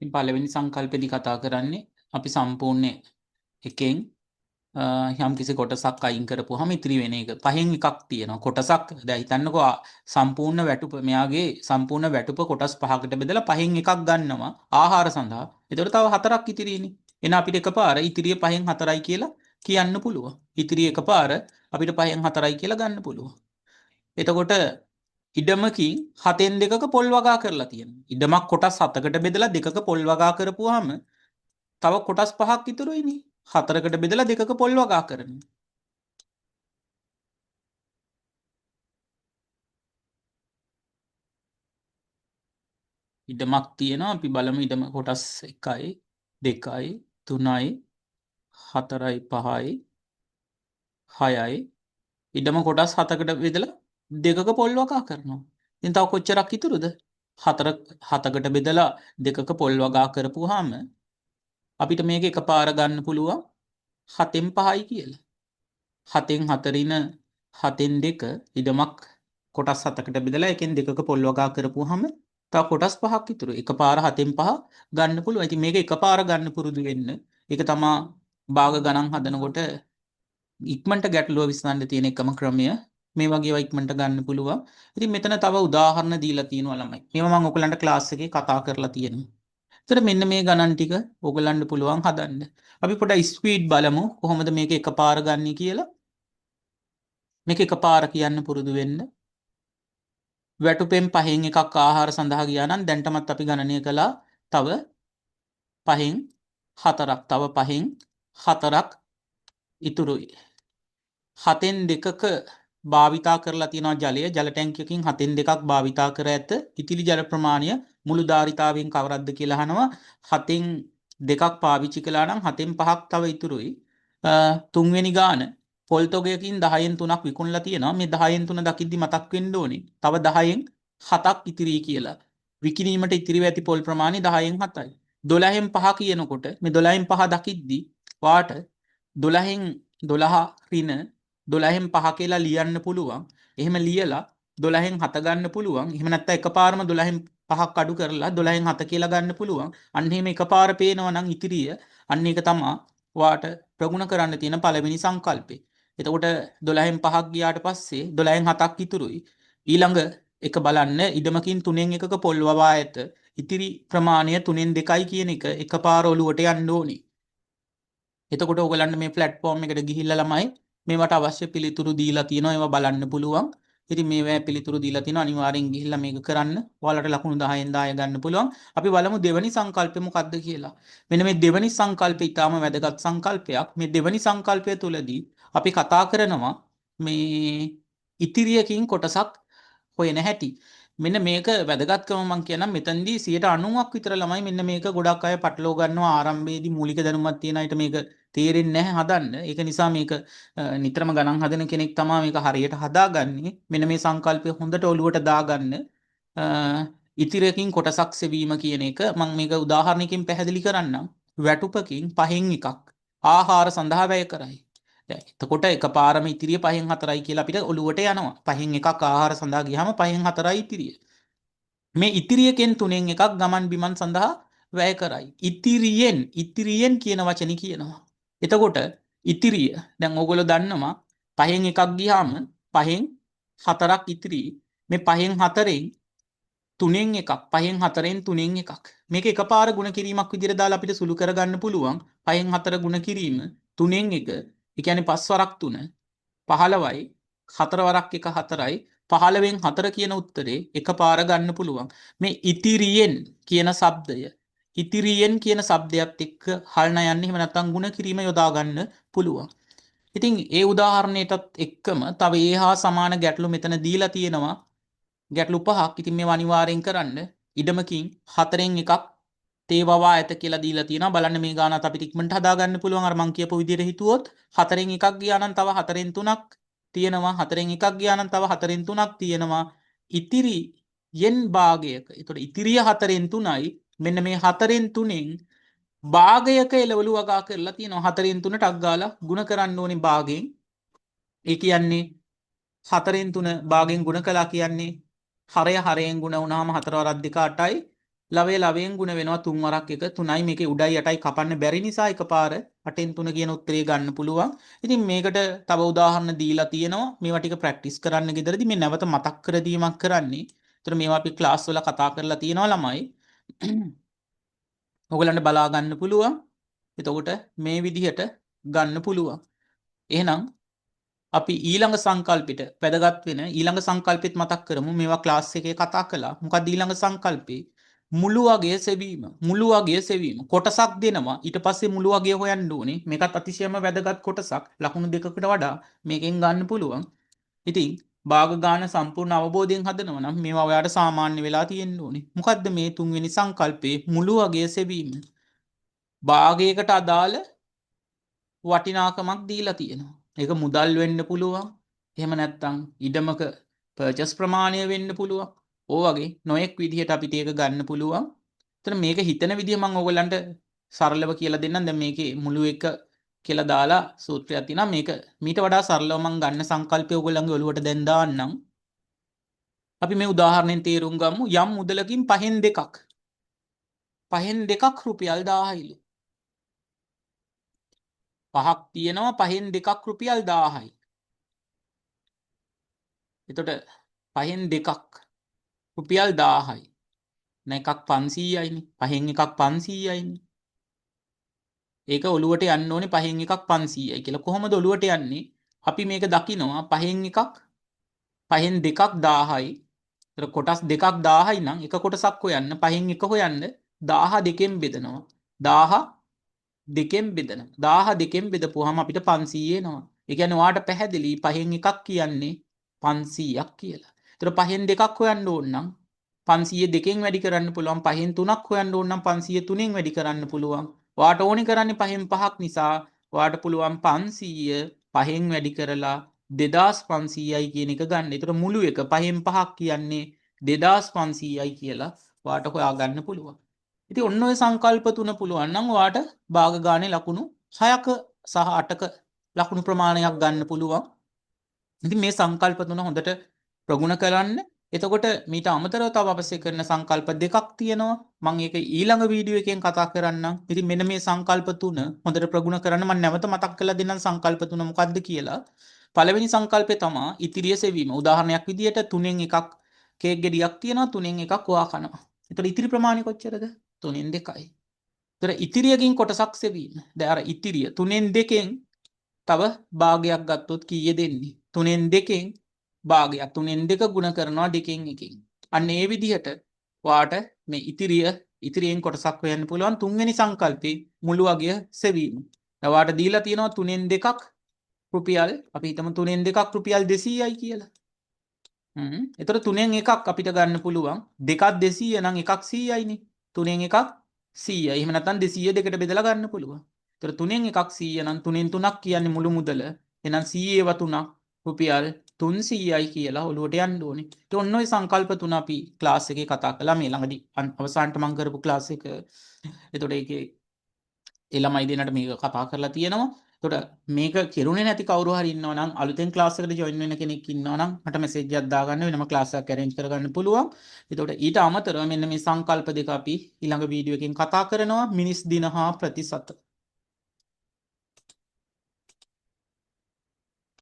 ඉතින් පළවෙනි සංකල්පෙදි කතා කරන්නේ අපි සම්පූර්ණ එකෙන් යම් කිසි කොටසක් අයින් කරපුවාම ඉතිරි වෙන එක. පහෙන් එකක් තියෙනවා. කොටසක් දැන් හිතන්නකෝ සම්පූර්ණ වැටුප මෙයාගේ සම්පූර්ණ වැටුප කොටස් පහකට බෙදලා පහෙන් එකක් ගන්නවා ආහාර සඳහා. ඒතකොට තව හතරක් ඉතිරිනේ. එන අපිට එකපාර ඉතිරිය පහෙන් හතරයි කියලා කියන්න පුළුවන්. ඉතිරිය එකපාර අපිට පහෙන් හතරයි කියලා ගන්න පුළුවන්. එතකොට ඉඩමකින් හතෙන් දෙකක පොල් වගා කරලා තියෙනවා. ඉඩමක් කොටස් හතකට බෙදලා දෙකක පොල් වගා කරපුවාම තව කොටස් පහක් ඉතුරුයිනේ. හතරකට බෙදලා දෙකක පොල් වගා කරනවා. ඉඩමක් තියෙනවා අපි බලමු ඉඩම කොටස් 1යි 2යි 3යි 4යි 5යි 6යි ඉඩම කොටස් හතකට බෙදලා දෙකක පොල් වගා කරනවා. ඉතින් තව කොච්චරක් ඉතුරුද? හතකට බෙදලා දෙකක පොල් වගා කරපුවාම අපිට මේක එකපාර ගන්න පුළුවන් 7න් 5යි කියලා. 7න් 4ින 7න් 2 ඉඩමක් කොටස් හතකට බෙදලා එකෙන් දෙකක පොල් වගා කරපුවාම තව කොටස් පහක් ඉතුරු. එකපාර 7න් 5 ගන්න පුළුවන්. ඉතින් මේක එකපාර ගන්න පුරුදු වෙන්න. ඒක තමා භාග ගණන් හදනකොට ඉක්මනට ගැටලුව විසඳන්න තියෙන එකම ක්‍රමය. මේ වගේ ඒවා ඉක්මනට ගන්න පුළුවන්. ඉතින් මෙතන තව උදාහරණ දීලා තියෙනවා ළමයි. මේවා මම ඔයගලන්ට ක්ලාස් එකේ කතා කරලා තියෙනවා. ඒතර මෙන්න මේ ගණන් ටික ඔයගලන්ට පුළුවන් හදන්න. අපි පොඩ්ඩක් ස්පීඩ් බලමු කොහොමද මේක එකපාර ගන්න කියලා. මේක එකපාර කියන්න පුරුදු වෙන්න. වැටුපෙන් පහෙන් එකක් ආහාර සඳහා ගියා නම් දැන්ටමත් අපි ගණනය කළා තව පහෙන් හතරක් තව පහෙන් හතරක් ඉතුරුයි. 7න් 2ක භාවිතා කරලා තියෙනවා ජලය. ජල ටැංකියකින් 7න් 2ක් භාවිතා කර ඇත. ඉතිරි ජල ප්‍රමාණය මුළු ධාරිතාවෙන් කවරක්ද කියලා අහනවා. 7න් 2ක් පාවිච්චි කළා නම් 7න් 5ක් තව ඉතුරුයි. තුන්වෙනි ගාන පොල් තොගයකින් 10න් 3ක් විකුණලා තියෙනවා. මේ 10න් 3 දකිද්දි මතක් වෙන්න ඕනේ. තව 10න් 7ක් ඉතිරි කියලා. විකිණීමට ඉතිරිව ඇති පොල් ප්‍රමාණය 10න් 7යි. 12න් 5 කියනකොට මේ 12න් 5 දකිද්දි වාට 12න් 12 ඍණ 12න් 5 කියලා ලියන්න පුළුවන්. එහෙම ලියලා 12න් 7 ගන්න පුළුවන්. එහෙම නැත්නම් එකපාරම 12න් 5ක් අඩු කරලා 12න් 7 කියලා ගන්න පුළුවන්. අන්න එහෙම එකපාර පේනවා නම් ඉතිරිය අන්න ඒක තමයි වාට ප්‍රගුණ කරන්න තියෙන පළවෙනි සංකල්පේ. එතකොට 12න් 5ක් ගියාට පස්සේ 12න් 7ක් ඉතුරුයි. ඊළඟ එක බලන්න ඉඩමකින් 3න් 1ක පොල් වවා ඇත. ඉතිරි ප්‍රමාණය 3න් 2යි කියන එක එකපාර ඔලුවට යන්න ඕනි. එතකොට ඔයගලන්ට මේ ප්ලැට්ෆෝම් එකට ගිහිල්ලා ළමයි මේවට අවශ්‍ය පිළිතුරු දීලා තියෙනවා. ඒවා බලන්න පුළුවන්. ඉතින් මේවා පිළිතුරු දීලා තියෙනවා. අනිවාර්යෙන් ගිහිල්ලා මේක කරන්න. ඔයාලට ලකුණු 10න් 10 ගන්න පුළුවන්. අපි බලමු දෙවැනි සංකල්පය මොකක්ද කියලා. මෙන්න මේ දෙවැනි සංකල්පය ඊටාම වැදගත් සංකල්පයක්. මේ දෙවැනි සංකල්පය තුලදී අපි කතා කරනවා මේ ඉතිරියකින් කොටසක් හොයන හැටි. මෙන්න මේක වැදගත්කම මම කියනම් මෙතනදී 90ක් විතර ළමයි මෙන්න මේක ගොඩක් අය පටලවා ගන්නවා. ආරම්භයේදී මූලික දැනුමක් තියෙන අයට මේක තේරෙන්නේ නැහැ හදන්න. ඒක නිසා මේක නිතරම ගණන් හදන කෙනෙක් තමයි මේක හරියට හදාගන්නේ. මෙන්න මේ සංකල්පය හොඳට ඔලුවට දාගන්න. ඉතිරයකින් කොටසක් සෙවීම කියන එක මම මේක උදාහරණයකින් පැහැදිලි කරන්නම්. වැටුපකින් පහෙන් එකක් ආහාර සඳහා වැය කරයි. එතකොට එකපාරම ඉතිරිය 5න් 4යි කියලා අපිට ඔලුවට යනවා. 5න් එකක් ආහාර සඳහා ගියාම 5න් 4යි ඉතිරිය. මේ ඉතිරියකෙන් 3න් එකක් ගමන් බිමන් සඳහා වැය කරයි. ඉතිරියෙන් කියන වචනේ කියනවා. එතකොට ඉතිරිය දැන් ඕගොල්ලෝ දන්නවා 5න් එකක් ගියාම 5න් 4ක් ඉතිරි. මේ 5න් 4න් 3න් එකක් 5න් 4න් 3න් එකක්. මේක එකපාර ගුණ කිරීමක් විදිහට දාලා අපිට සුළු කරගන්න පුළුවන්. 5න් 4 ගුණ කිරීම 3න් 1 ඒ කියන්නේ 5 වරක් 3 15යි 4 වරක් 1 4යි 15න් 4 කියන උත්තරේ එකපාර ගන්න පුළුවන්. මේ ඉතිරියෙන් කියන શબ્දයත් එක්ක හල්න යන්නේ එහෙම නැත්නම් ගුණ කිරීම යොදා ගන්න පුළුවන්. ඉතින් ඒ උදාහරණයටත් එක්කම තව ඒ හා සමාන ගැටලු මෙතන දීලා තියෙනවා. ගැටලු 5ක්. ඉතින් මේවා අනිවාර්යෙන් කරන්න. ඉඩමකින් 4න් එකක් තේ වවා ඇත කියලා දීලා තියෙනවා. බලන්න මේ ගානත් අපිට ඉක්මනට හදා ගන්න පුළුවන්. අර මං කියපු විදිහට හිතුවොත් 4න් එකක් ගියා නම් තව 4න් 3ක් තියෙනවා. 4න් එකක් ගියා නම් තව 4න් 3ක් තියෙනවා. ඉතිරියෙන් භාගයක. ඒතකොට ඉතිරිය 4න් 3යි. මෙන්න මේ 4න් 3න් භාගයක එළවලු වගා කරලා තියෙනවා. 4න් 3 ටක් ගාලා ಗುಣ කරන්න ඕනේ භාගයෙන්. ඒ කියන්නේ 4න් 3 භාගයෙන් ಗುಣ කළා කියන්නේ හරයෙන් ගුණ වුණාම 4 වරක් 2 8යි ලවය ලවයෙන් ගුණ වෙනවා 3 වරක් එක 3යි මේකේ උඩයි යටයි කපන්න බැරි නිසා එකපාර 8න් 3 කියන උත්තරේ ගන්න පුළුවන්. ඉතින් මේකට තව උදාහරණ දීලා තියෙනවා. මේවා ටික ප්‍රැක්ටිස් කරන්න ගෙදරදී මේ නැවත මතක් කර දීමක් කරන්නේ. ඒතර මේවා අපි ක්ලාස් වල කතා කරලා තියෙනවා ළමයි. ඔයගලන්ට බලා ගන්න පුළුවන්. එතකොට මේ විදිහට ගන්න පුළුවන්. එහෙනම් අපි ඊළඟ සංකල්පෙට වැදගත් වෙන ඊළඟ සංකල්පෙත් මතක් කරමු. මේවා ක්ලාස් එකේ කතා කළා. මොකක්ද ඊළඟ සංකල්පේ? මුළු වගේ සෙවීම. මුළු වගේ සෙවීම. කොටසක් දෙනවා. ඊට පස්සේ මුළු වගේ හොයන්න ඕනේ. මේකත් අතිශයම වැදගත් කොටසක්. ලකුණු දෙකකට වඩා මේකෙන් ගන්න පුළුවන්. ඉතින් භාග ගාන සම්පූර්ණ අවබෝධයෙන් හදනවා නම් මේවා ඔයාලට සාමාන්‍ය වෙලා තියෙන්න ඕනේ. මොකද්ද මේ තුන්වෙනි සංකල්පේ? මුළු වගේ සෙවීම. භාගයකට අදාළ වටිනාකමක් දීලා තියෙනවා. ඒක මුදල් වෙන්න පුළුවන්. එහෙම නැත්නම් ඉඩමක පර්චස් ප්‍රමාණය වෙන්න පුළුවන්. ඕ වගේ නොයෙක් විදිහට අපිට ඒක ගන්න පුළුවන්. එතන මේක හිතන විදිහ මම ඔයගලන්ට සරලව කියලා දෙන්නම්. දැන් මේකේ මුළු එක කියලා දාලා සූත්‍රයක් තියෙනවා. මේක මීට වඩා සරලව මම ගන්න සංකල්පය ඔයගලන්ගේ ඔළුවට දැන් දාන්නම්. අපි මේ උදාහරණයෙන් තේරුම් ගමු. යම් මුදලකින් පහෙන් දෙකක් රුපියල් 1000යිලු. පහක් තියෙනවා පහෙන් දෙකක් රුපියල් 1000යි. එතකොට පහෙන් දෙකක් රුපියල් 1000යි. එකක් 500යිනේ. පහෙන් එකක් 500යිනේ. ඒක ඔලුවට යන්න ඕනේ පහෙන් එකක් 500යි කියලා. කොහොමද ඔලුවට යන්නේ? අපි මේක දකිනවා පහෙන් දෙකක් 1000යි. ඒතර කොටස් දෙකක් 1000යි නම් එක කොටසක් හොයන්න පහෙන් එක හොයන්න 1000 දෙකෙන් බෙදනවා. 1000 දෙකෙන් බෙදනවා. 1000 දෙකෙන් බෙදපුවාම අපිට 500 එනවා. ඒ කියන්නේ ඔයාට පැහැදිලි පහෙන් එකක් කියන්නේ 500ක් කියලා. ඒතර පහෙන් දෙකක් හොයන්න ඕන නම් 500 දෙකෙන් වැඩි කරන්න පුළුවන්. පහෙන් තුනක් හොයන්න ඕන නම් 500 තුනෙන් වැඩි කරන්න පුළුවන්. ඔයාට ඕනි කරන්නේ පහෙන් පහක් නිසා ඔයාට පුළුවන් 500 පහෙන් වැඩි කරලා 2500යි කියන එක ගන්න. ඒතර මුළු එක පහෙන් පහක් කියන්නේ 2500යි කියලා ඔයාට හොයාගන්න පුළුවන්. ඉතින් ඔන්න ඔය සංකල්ප තුන පුළුවන් නම් ඔයාට භාග ගානේ ලකුණු 6ක සහ 8ක ලකුණු ප්‍රමාණයක් ගන්න පුළුවන්. ඉතින් මේ සංකල්ප තුන හොඳට ප්‍රගුණ කරන්න. එතකොට මීට අමතරව තව අවශ්‍ය කරන සංකල්ප දෙකක් තියෙනවා. මම ඒක ඊළඟ වීඩියෝ එකෙන් කතා කරන්නම්. ඉතින් මෙන්න මේ සංකල්ප තුන හොඳට ප්‍රගුණ කරන්න මම නැවත මතක් කරලා දෙන්නම් සංකල්ප තුන මොකක්ද කියලා. පළවෙනි සංකල්පය තමයි ඉතිරිය සෙවීම. උදාහරණයක් විදියට 3න් එකක් කේක් ගෙඩියක් තියෙනවා 3න් එකක් ඔයා කනවා. එතකොට ඉතිරි ප්‍රමාණය කොච්චරද? 3න් 2යි. එතකොට ඉතිරියකින් කොටසක් සෙවීම. දැන් අර ඉතිරිය 3න් 2කින් තව භාගයක් ගත්තොත් කීය දෙන්නේ? 3න් 2කින් භාගයක් 3න් 2 ගුණ කරනවා 2කින් 1කින්. අන්න ඒ විදිහට වාට මේ ඉතිරියෙන් කොටසක් හොයන්න පුළුවන්. තුන්වෙනි සංකල්පේ මුළු අගය සෙවීම. දැන් වාට දීලා තියෙනවා 3න් 2ක් රුපියල් අපි හිතමු 3න් 2ක් රුපියල් 200යි කියලා. එතකොට 3න් එකක් අපිට ගන්න පුළුවන්. දෙකක් 200 නම් එකක් 100යිනේ. 3න් එකක් 100යි. එහෙම නැත්නම් 200 දෙකට බෙදලා ගන්න පුළුවන්. එතකොට 3න් එකක් 100 නම් 3න් 3ක් කියන්නේ මුළු මුදල. එහෙනම් 100 ඒවා 3ක් රුපියල් 300යි කියලා ඔලුවට යන්න ඕනේ. ඉතින් ඔන්න ඔය සංකල්ප තුන අපි ක්ලාස් එකේ කතා කළා මේ ළඟදී අවසානට මම කරපු ක්ලාස් එක. එතකොට ඒකේ ඒ ළමයි දෙන්නට මේක කතා කරලා තියෙනවා. එතකොට මේක කෙරුණේ නැති කවුරු හරි ඉන්නවා නම් අලුතෙන් ක්ලාස් එකට ජොයින් වෙන කෙනෙක් ඉන්නවා නම් මට මෙසේජ් එකක් දාගන්න වෙනම ක්ලාස් එකක් arrange කරගන්න පුළුවන්. එතකොට ඊට අමතරව මෙන්න මේ සංකල්ප දෙක අපි ඊළඟ වීඩියෝ එකකින් කතා කරනවා මිනිස් දින හා ප්‍රතිශත.